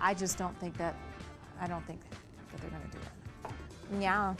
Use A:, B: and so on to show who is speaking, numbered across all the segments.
A: I just don't think that, I don't think that they're going to do it. Yeah.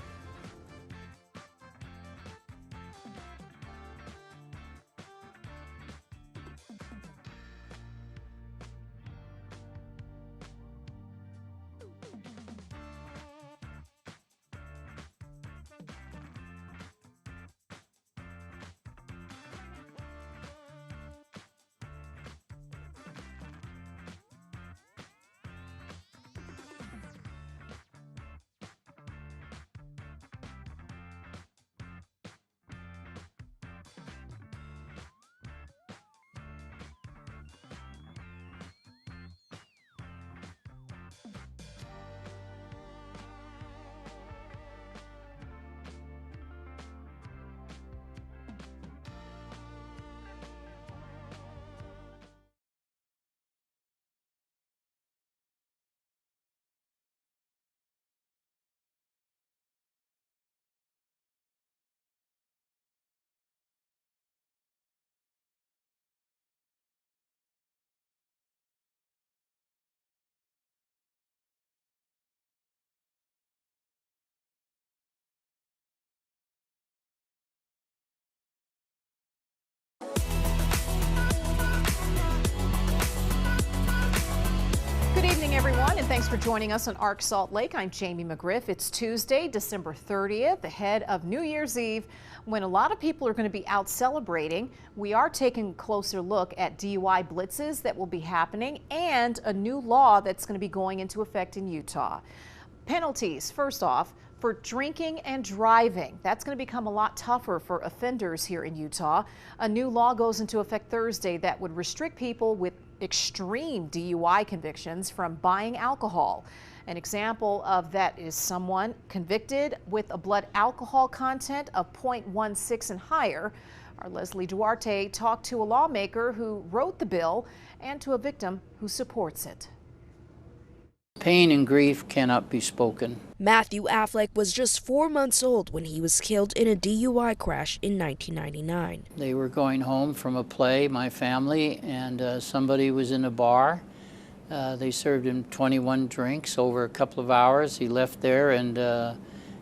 A: Good evening, everyone, and thanks for joining us on ARC Salt Lake. I'm Jamie McGriff. It's Tuesday, December 30th, ahead of New Year's Eve, when a lot of people are going to be out celebrating. We are taking a closer look at DUI blitzes that will be happening and a new law that's going to be going into effect in Utah. Penalties, first off, for drinking and driving. That's going to become a lot tougher for offenders here in Utah. A new law goes into effect Thursday that would restrict people with extreme DUI convictions from buying alcohol. An example of that is someone convicted with a blood alcohol content of 0.16 and higher. Our Leslie Duarte talked to a lawmaker who wrote the bill and to a victim who supports it.
B: Pain and grief cannot be spoken.
C: Matthew Affleck was just 4 months old when he was killed in a DUI crash in 1999.
B: They were going home from a play, my family, and somebody was in a bar. They served him 21 drinks over a couple of hours. He left there and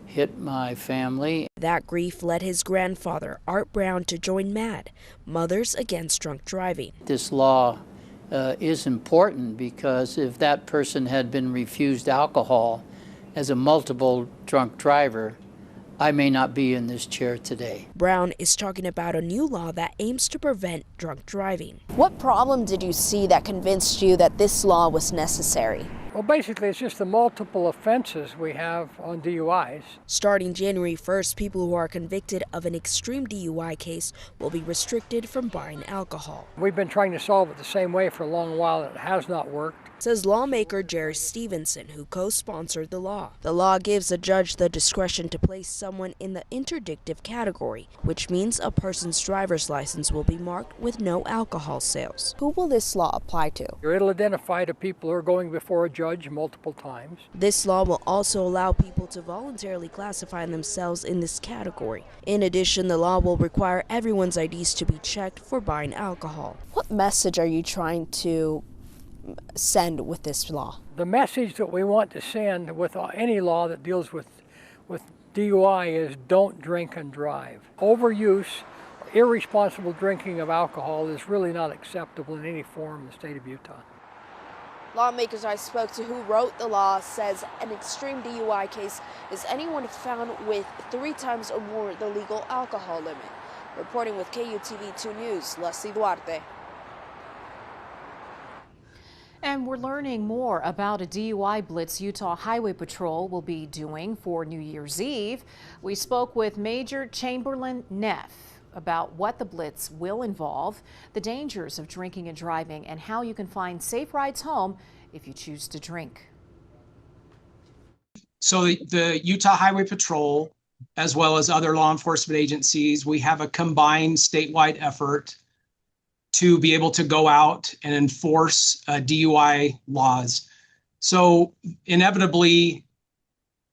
B: hit my family.
C: That grief led his grandfather, Art Brown, to join MAD, Mothers Against Drunk Driving.
B: This law is important because if that person had been refused alcohol as a multiple drunk driver, I may not be in this chair today.
C: Brown is talking about a new law that aims to prevent drunk driving.
D: What problem did you see that convinced you that this law was necessary?
E: Well, basically, it's just the multiple offenses we have on DUIs.
C: Starting January 1st, people who are convicted of an extreme DUI case will be restricted from buying alcohol.
E: We've been trying to solve it the same way for a long while. It has not worked,
C: says lawmaker Jerry Stevenson, who co-sponsored the law. The law gives a judge the discretion to place someone in the interdictive category, which means a person's driver's license will be marked with no alcohol sales.
D: Who will this law apply to?
E: It'll identify the people who are going before a judge multiple times.
C: This law will also allow people to voluntarily classify themselves in this category. In addition, the law will require everyone's IDs to be checked for buying alcohol.
D: What message are you trying to send with this law?
E: The message that we want to send with any law that deals with DUI is don't drink and drive. Overuse, irresponsible drinking of alcohol is really not acceptable in any form in the state of Utah.
D: Lawmakers I spoke to who wrote the law says an extreme DUI case is anyone found with 3 times or more the legal alcohol limit. Reporting with KUTV 2 News, Leslie Duarte.
A: And we're learning more about a DUI blitz Utah Highway Patrol will be doing for New Year's Eve. We spoke with Major Chamberlain Neff about what the blitz will involve, the dangers of drinking and driving, and how you can find safe rides home if you choose to drink.
F: So the Utah Highway Patrol, as well as other law enforcement agencies, we have a combined statewide effort to be able to go out and enforce DUI laws. So inevitably,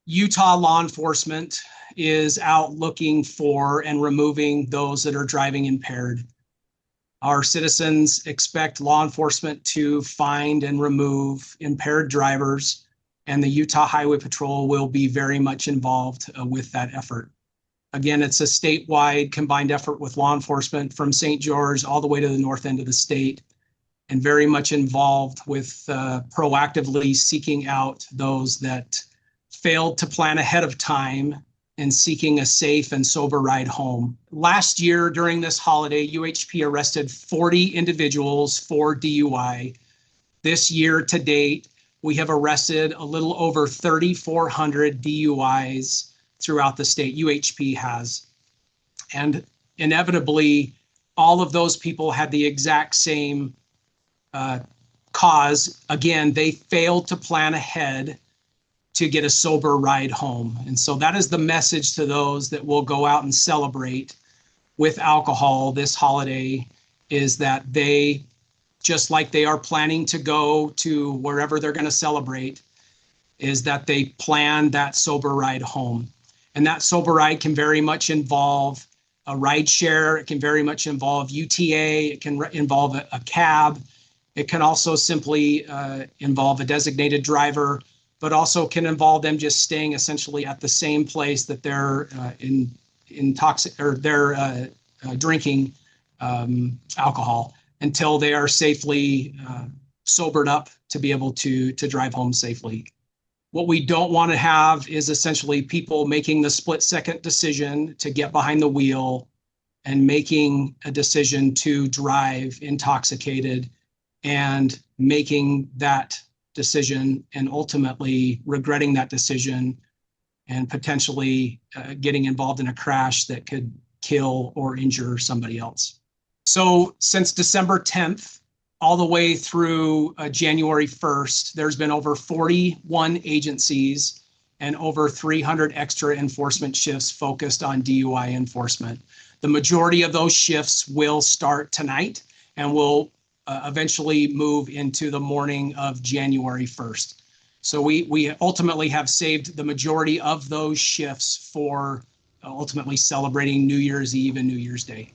F: Utah law enforcement is out looking for and removing those that are driving impaired. Our citizens expect law enforcement to find and remove impaired drivers, and the Utah Highway Patrol will be very much involved with that effort. Again, it's a statewide combined effort with law enforcement from St. George all the way to the north end of the state, and very much involved with proactively seeking out those that failed to plan ahead of time and seeking a safe and sober ride home. Last year during this holiday, UHP arrested 40 individuals for DUI. This year to date, we have arrested a little over 3,400 DUIs throughout the state. UHP has. And inevitably, all of those people had the exact same cause. Again, they failed to plan ahead to get a sober ride home. And so that is the message to those that will go out and celebrate with alcohol this holiday, is that they, just like they are planning to go to wherever they're going to celebrate, is that they plan that sober ride home. And that sober ride can very much involve a ride share. It can very much involve UTA. It can involve a cab. It can also simply involve a designated driver, but also can involve them just staying essentially at the same place that they're drinking alcohol until they are safely sobered up to be able to drive home safely. What we don't want to have is essentially people making the split-second decision to get behind the wheel and making a decision to drive intoxicated and making that decision and ultimately regretting that decision and potentially getting involved in a crash that could kill or injure somebody else. So since December 10th, all the way through January 1st, there's been over 41 agencies and over 300 extra enforcement shifts focused on DUI enforcement. The majority of those shifts will start tonight and will eventually move into the morning of January 1st. So we ultimately have saved the majority of those shifts for ultimately celebrating New Year's Eve and New Year's Day.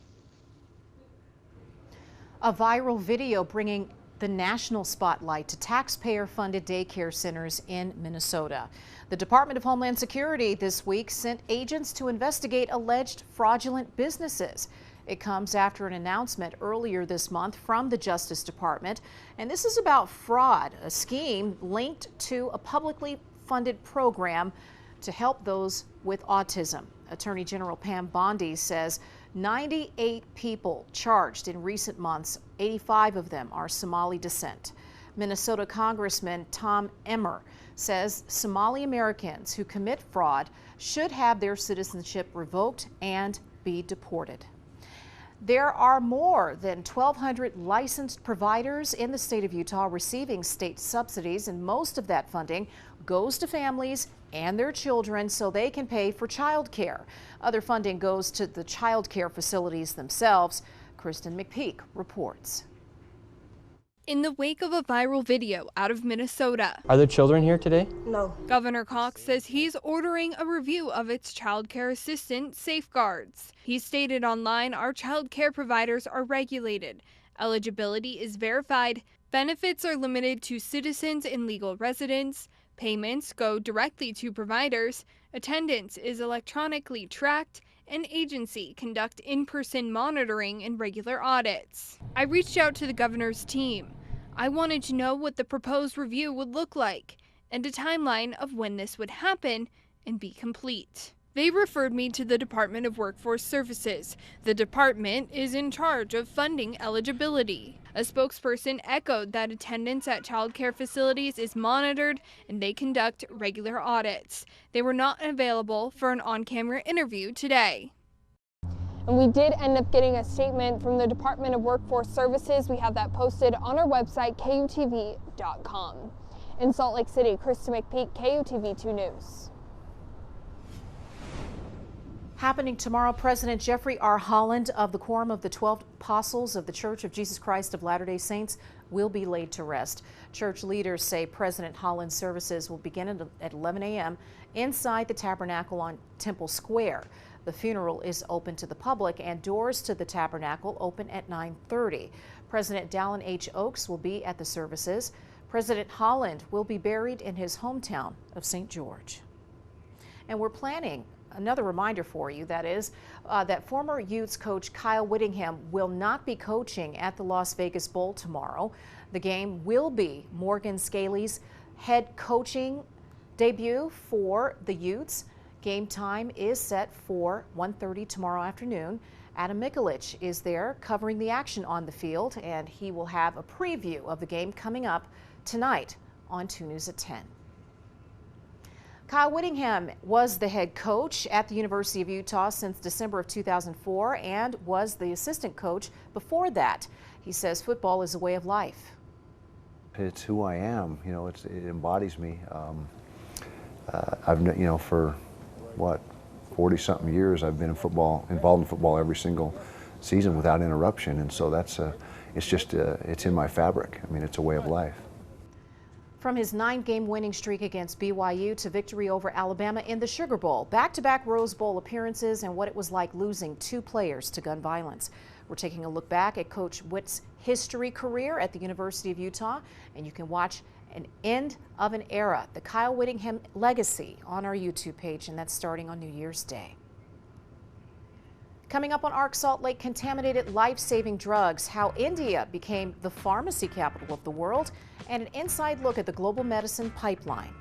A: A viral video bringing the national spotlight to taxpayer-funded daycare centers in Minnesota. The Department of Homeland Security this week sent agents to investigate alleged fraudulent businesses. It comes after an announcement earlier this month from the Justice Department, and this is about fraud, a scheme linked to a publicly funded program to help those with autism. Attorney General Pam Bondi says 98 people charged in recent months, 85 of them are Somali descent. Minnesota Congressman Tom Emmer says Somali Americans who commit fraud should have their citizenship revoked and be deported. There are more than 1,200 licensed providers in the state of Utah receiving state subsidies, and most of that funding goes to families and their children so they can pay for child care. Other funding goes to the child care facilities themselves. Kristen McPeak reports.
G: In the wake of a viral video out of Minnesota.
H: Are there children here today?
D: No.
G: Governor Cox says he's ordering a review of its child care assistant safeguards. He stated online our child care providers are regulated. Eligibility is verified. Benefits are limited to citizens and legal residents. Payments go directly to providers. Attendance is electronically tracked. An agency conduct in-person monitoring and regular audits. I reached out to the governor's team. I wanted to know what the proposed review would look like and a timeline of when this would happen and be complete. They referred me to the Department of Workforce Services. The department is in charge of funding eligibility. A spokesperson echoed that attendance at child care facilities is monitored and they conduct regular audits. They were not available for an on-camera interview today.
I: And we did end up getting a statement from the Department of Workforce Services. We have that posted on our website, KUTV.com. In Salt Lake City, Kristen McPeak, KUTV 2 News.
A: Happening tomorrow, President Jeffrey R. Holland of the Quorum of the 12 Apostles of the Church of Jesus Christ of Latter-day Saints will be laid to rest. Church leaders say President Holland's services will begin at 11 a.m. inside the Tabernacle on Temple Square. The funeral is open to the public and doors to the tabernacle open at 9:30. President Dallin H. Oaks will be at the services. President Holland will be buried in his hometown of St. George. And we're planning another reminder for you, that former Utes coach Kyle Whittingham will not be coaching at the Las Vegas Bowl tomorrow. The game will be Morgan Scaley's head coaching debut for the Utes. Game time is set for 1:30 tomorrow afternoon. Adam Mikulich is there covering the action on the field, and he will have a preview of the game coming up tonight on 2 News at 10. Kyle Whittingham was the head coach at the University of Utah since December of 2004 and was the assistant coach before that. He says football is a way of life.
H: It's who I am, you know, it embodies me. I've, you know, for what, 40-something years I've been involved in football every single season without interruption, and so that's it's just it's in my fabric. I mean, it's a way of life.
A: From his 9-game winning streak against BYU to victory over Alabama in the Sugar Bowl, back-to-back Rose Bowl appearances, and what it was like losing 2 players to gun violence. We're taking a look back at Coach Witt's history career at the University of Utah, and you can watch an end of an era, the Kyle Whittingham legacy, on our YouTube page, and that's starting on New Year's Day. Coming up on ARC Salt Lake, contaminated life-saving drugs, how India became the pharmacy capital of the world, and an inside look at the global medicine pipeline.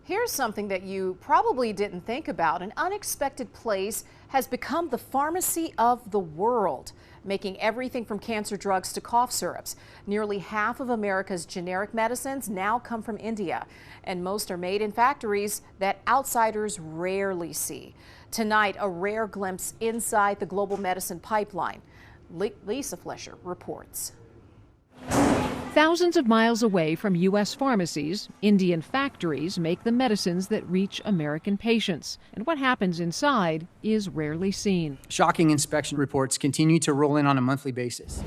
A: Here's something that you probably didn't think about. An unexpected place has become the pharmacy of the world, making everything from cancer drugs to cough syrups. Nearly half of America's generic medicines now come from India, and most are made in factories that outsiders rarely see. Tonight, a rare glimpse inside the global medicine pipeline. Lisa Fletcher reports.
J: Thousands of miles away from U.S. pharmacies, Indian factories make the medicines that reach American patients. And what happens inside is rarely seen.
K: Shocking inspection reports continue to roll in on a monthly basis.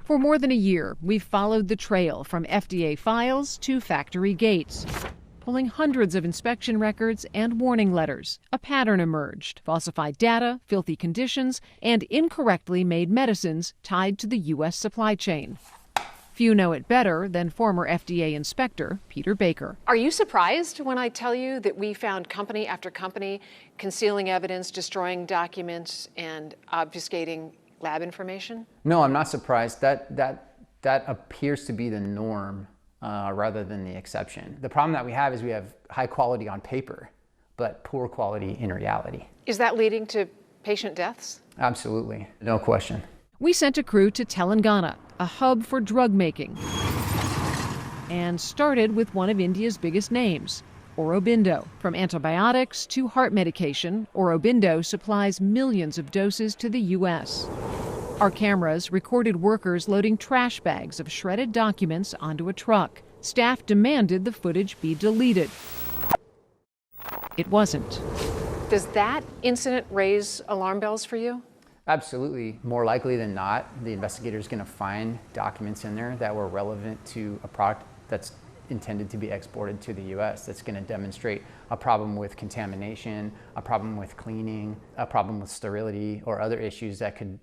J: For more than a year, we've followed the trail from FDA files to factory gates, pulling hundreds of inspection records and warning letters. A pattern emerged: falsified data, filthy conditions, and incorrectly made medicines tied to the U.S. supply chain. Few know it better than former FDA inspector Peter Baker.
L: Are you surprised when I tell you that we found company after company concealing evidence, destroying documents, and obfuscating lab information?
M: No, I'm not surprised. That appears to be the norm rather than the exception. The problem that we have is we have high quality on paper, but poor quality in reality.
L: Is that leading to patient deaths?
M: Absolutely, no question.
J: We sent a crew to Telangana, a hub for drug making, and started with one of India's biggest names, Aurobindo. From antibiotics to heart medication, Aurobindo supplies millions of doses to the U.S. Our cameras recorded workers loading trash bags of shredded documents onto a truck. Staff demanded the footage be deleted. It wasn't.
L: Does that incident raise alarm bells for you?
M: Absolutely. More likely than not, the investigator is going to find documents in there that were relevant to a product that's intended to be exported to the U.S. That's going to demonstrate a problem with contamination, a problem with cleaning, a problem with sterility, or other issues that could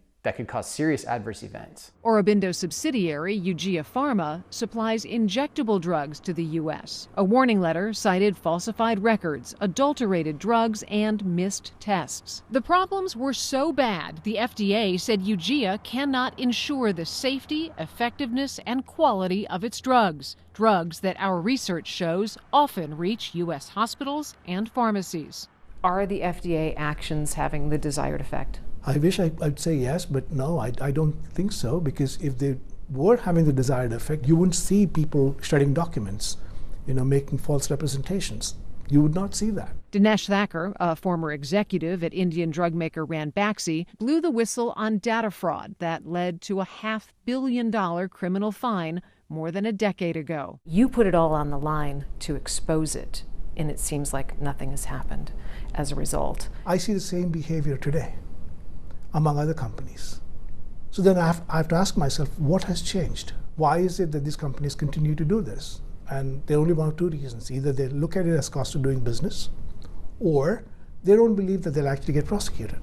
M: cause serious adverse events.
J: Aurobindo subsidiary Eugia Pharma supplies injectable drugs to the U.S. A warning letter cited falsified records, adulterated drugs, and missed tests. The problems were so bad, the FDA said Eugia cannot ensure the safety, effectiveness, and quality of its drugs. Drugs that our research shows often reach U.S. hospitals and pharmacies.
N: Are the FDA actions having the desired effect?
O: I wish I'd say yes, but no, I don't think so, because if they were having the desired effect, you wouldn't see people shredding documents, making false representations. You would not see that.
J: Dinesh Thakur, a former executive at Indian drug maker Ranbaxy, blew the whistle on data fraud that led to a $500 million criminal fine more than a decade ago.
N: You put it all on the line to expose it, and it seems like nothing has happened as a result.
O: I see the same behavior today among other companies. So then I have to ask myself, what has changed? Why is it that these companies continue to do this? And there are only one of two reasons. Either they look at it as cost of doing business, or they don't believe that they'll actually get prosecuted.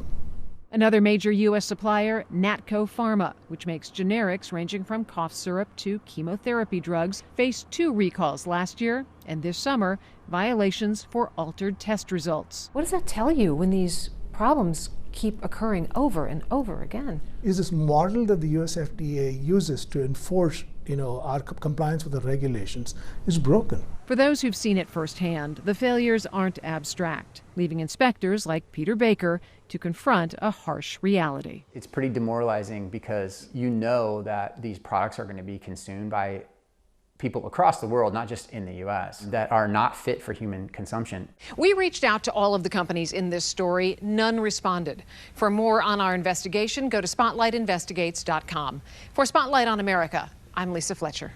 J: Another major U.S. supplier, Natco Pharma, which makes generics ranging from cough syrup to chemotherapy drugs, faced 2 recalls last year, and this summer, violations for altered test results.
N: What does that tell you when these problems keep occurring over and over again?
O: Is this model that the US FDA uses to enforce, our compliance with the regulations is broken.
J: For those who've seen it firsthand, the failures aren't abstract, leaving inspectors like Peter Baker to confront a harsh reality.
M: It's pretty demoralizing because you know that these products are going to be consumed by people across the world, not just in the U.S., that are not fit for human consumption.
L: We reached out to all of the companies in this story. None responded. For more on our investigation, go to spotlightinvestigates.com. For Spotlight on America, I'm Lisa Fletcher.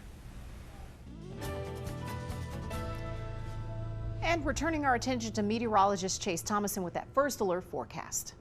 A: And we're turning our attention to meteorologist Chase Thomason with that first alert forecast.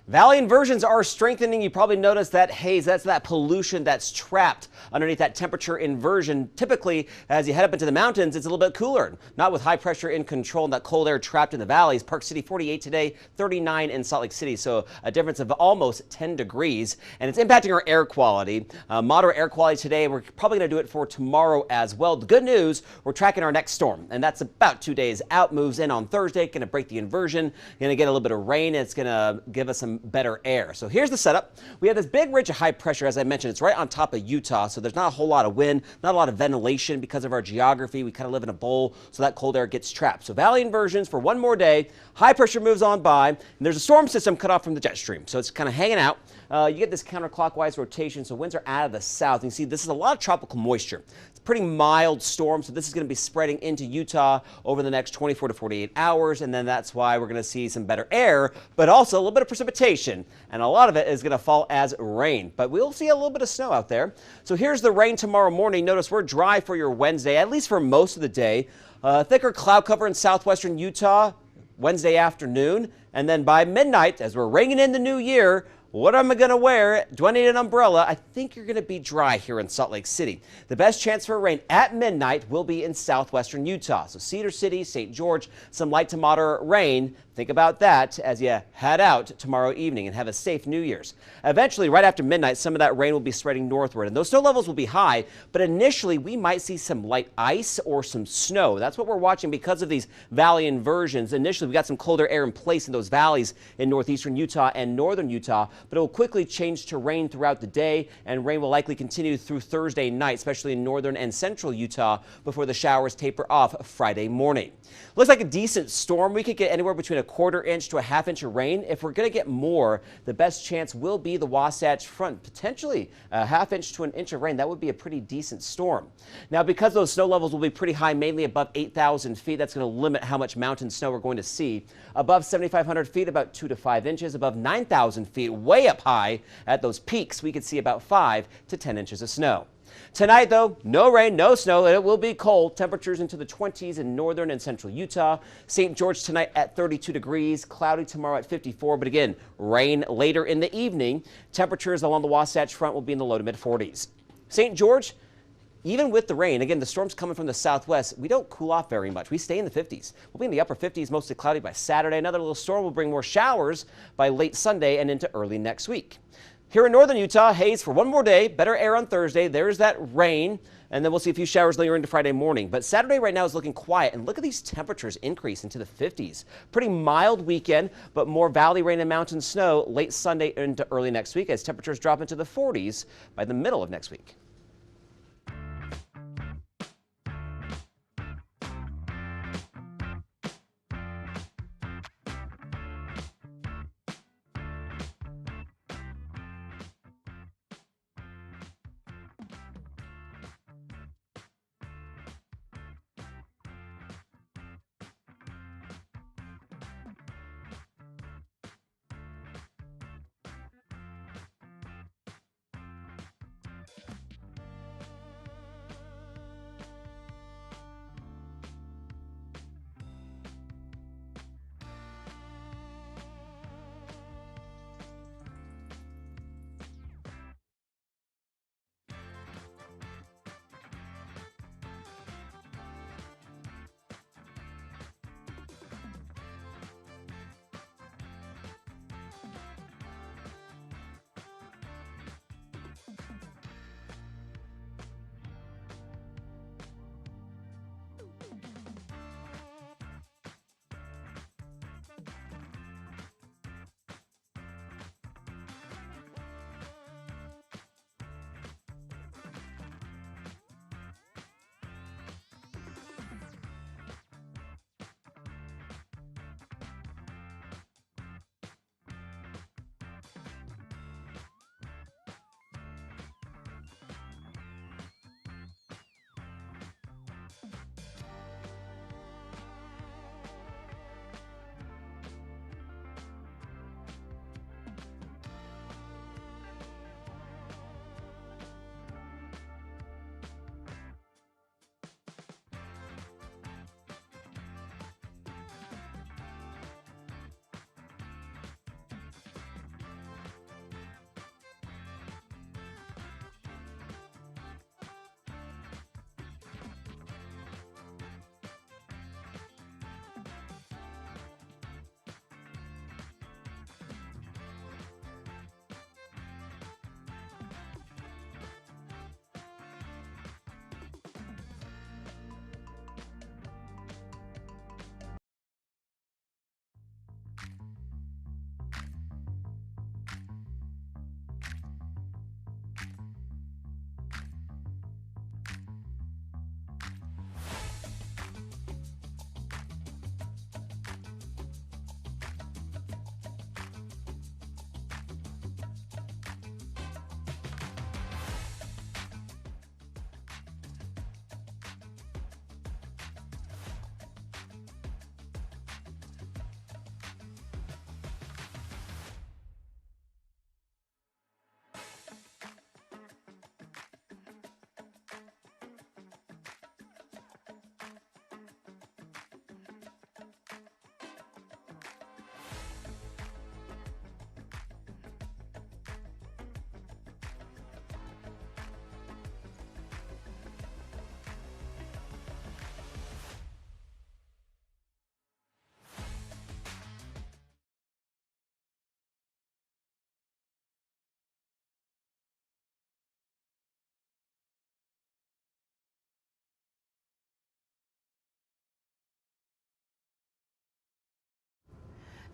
P: Valley inversions are strengthening. You probably noticed that haze. That's that pollution that's trapped underneath that temperature inversion. Typically, as you head up into the mountains, it's a little bit cooler. Not with high pressure in control and that cold air trapped in the valleys. Park City 48 today, 39 in Salt Lake City. So a difference of almost 10 degrees. And it's impacting our air quality. Moderate air quality today. We're probably going to do it for tomorrow as well. The good news, we're tracking our next storm. And that's about 2 days out. Moves in on Thursday. Going to break the inversion. Going to get a little bit of rain. It's going to give us some some better air. So here's the setup. We have this big ridge of high pressure. As I mentioned, it's right on top of Utah, so there's not a whole lot of wind, not a lot of ventilation because of our geography. We kind of live in a bowl, so that cold air gets trapped. So valley inversions for one more day. High pressure moves on by, and there's a storm system cut off from the jet stream, so it's kind of hanging out. You get this counterclockwise rotation, so winds are out of the south. You can see this is a lot of tropical moisture. It's a pretty mild storm, so this is going to be spreading into Utah over the next 24 to 48 hours, and then that's why we're going to see some better air, but also a little bit of precipitation, and a lot of it is going to fall as rain. But we'll see a little bit of snow out there. So here's the rain tomorrow morning. Notice we're dry for your Wednesday, at least for most of the day. Thicker cloud cover in southwestern Utah Wednesday afternoon, and then by midnight, as we're ringing in the new year, what am I going to wear? Do I need an umbrella? I think you're going to be dry here in Salt Lake City. The best chance for rain at midnight will be in southwestern Utah. So Cedar City, St. George, some light to moderate rain. Think about that as you head out tomorrow evening and have a safe New Year's. Eventually, right after midnight, some of that rain will be spreading northward, and those snow levels will be high, but initially we might see some light ice or some snow. That's what we're watching because of these valley inversions. Initially, we got some colder air in place in those valleys in northeastern Utah and northern Utah, but it will quickly change to rain throughout the day, and rain will likely continue through Thursday night, especially in northern and central Utah, before the showers taper off Friday morning. Looks like a decent storm. We could get anywhere between a quarter inch to a half inch of rain. If we're going to get more, the best chance will be the Wasatch Front, potentially a half inch to an inch of rain. That would be a pretty decent storm. Now, because those snow levels will be pretty high, mainly above 8,000 feet, that's going to limit how much mountain snow we're going to see. Above 7,500 feet, about 2 to 5 inches. Above 9,000 feet, way up high at those peaks, we could see about 5 to 10 inches of snow. Tonight, though, no rain, no snow. It will be cold. Temperatures into the 20s in northern and central Utah. St. George tonight at 32 degrees. Cloudy tomorrow at 54. But again, rain later in the evening. Temperatures along the Wasatch Front will be in the low to mid 40s. St. George, even with the rain, again, the storm's coming from the southwest, we don't cool off very much. We stay in the 50s. We'll be in the upper 50s, mostly cloudy by Saturday. Another little storm will bring more showers by late Sunday and into early next week. Here in northern Utah, haze for one more day, better air on Thursday. There's that rain, and then we'll see a few showers later into Friday morning. But Saturday right now is looking quiet, and look at these temperatures increase into the 50s. Pretty mild weekend, but more valley rain and mountain snow late Sunday into early next week as temperatures drop into the 40s by the middle of next week.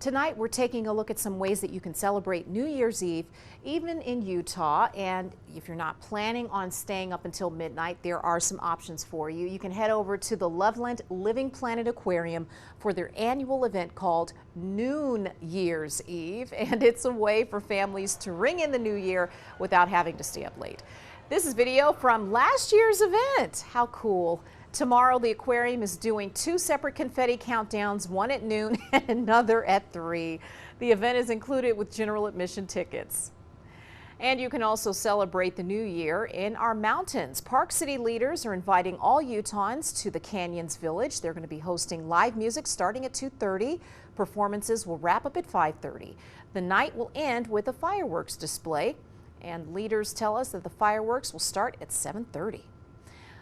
A: Tonight, we're taking a look at some ways that you can celebrate New Year's Eve, even in Utah. And if you're not planning on staying up until midnight, there are some options for you. You can head over to the Loveland Living Planet Aquarium for their annual event called Noon Year's Eve. And it's a way for families to ring in the new year without having to stay up late. This is video from last year's event. How cool. Tomorrow, the aquarium is doing 2 separate confetti countdowns, one at noon and another at 3. The event is included with general admission tickets. And you can also celebrate the new year in our mountains. Park City leaders are inviting all Utahns to the Canyons Village. They're going to be hosting live music starting at 2:30. Performances will wrap up at 5:30. The night will end with a fireworks display, and leaders tell us that the fireworks will start at 7:30.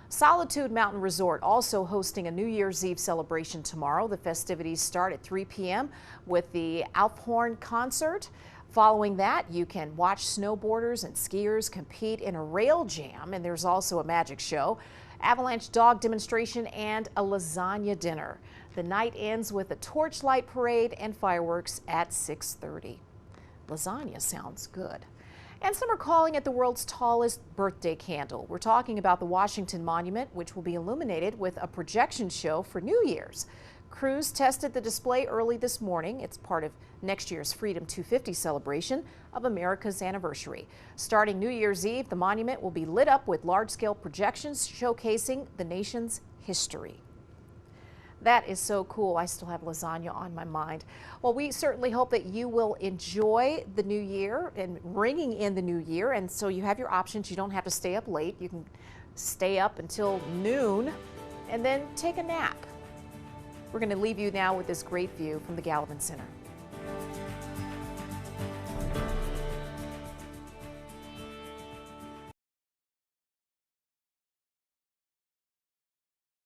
A: Solitude Mountain Resort also hosting a New Year's Eve celebration tomorrow. The festivities start at 3 p.m. with the Alphorn concert. Following that, you can watch snowboarders and skiers compete in a rail jam, and there's also a magic show, avalanche dog demonstration, and a lasagna dinner. The night ends with a torchlight parade and fireworks at 6:30. Lasagna sounds good. And some are calling it the world's tallest birthday candle. We're talking about the Washington Monument, which will be illuminated with a projection show for New Year's. Crews tested the display early this morning. It's part of next year's Freedom 250 celebration of America's anniversary. Starting New Year's Eve, the monument will be lit up with large-scale projections showcasing the nation's history. That is so cool. I still have lasagna on my mind. Well, we certainly hope that you will enjoy the new year and ringing in the new year. And so you have your options. You don't have to stay up late. You can stay up until noon and then take a nap. We're going to leave you now with this great view from the Gallivan Center.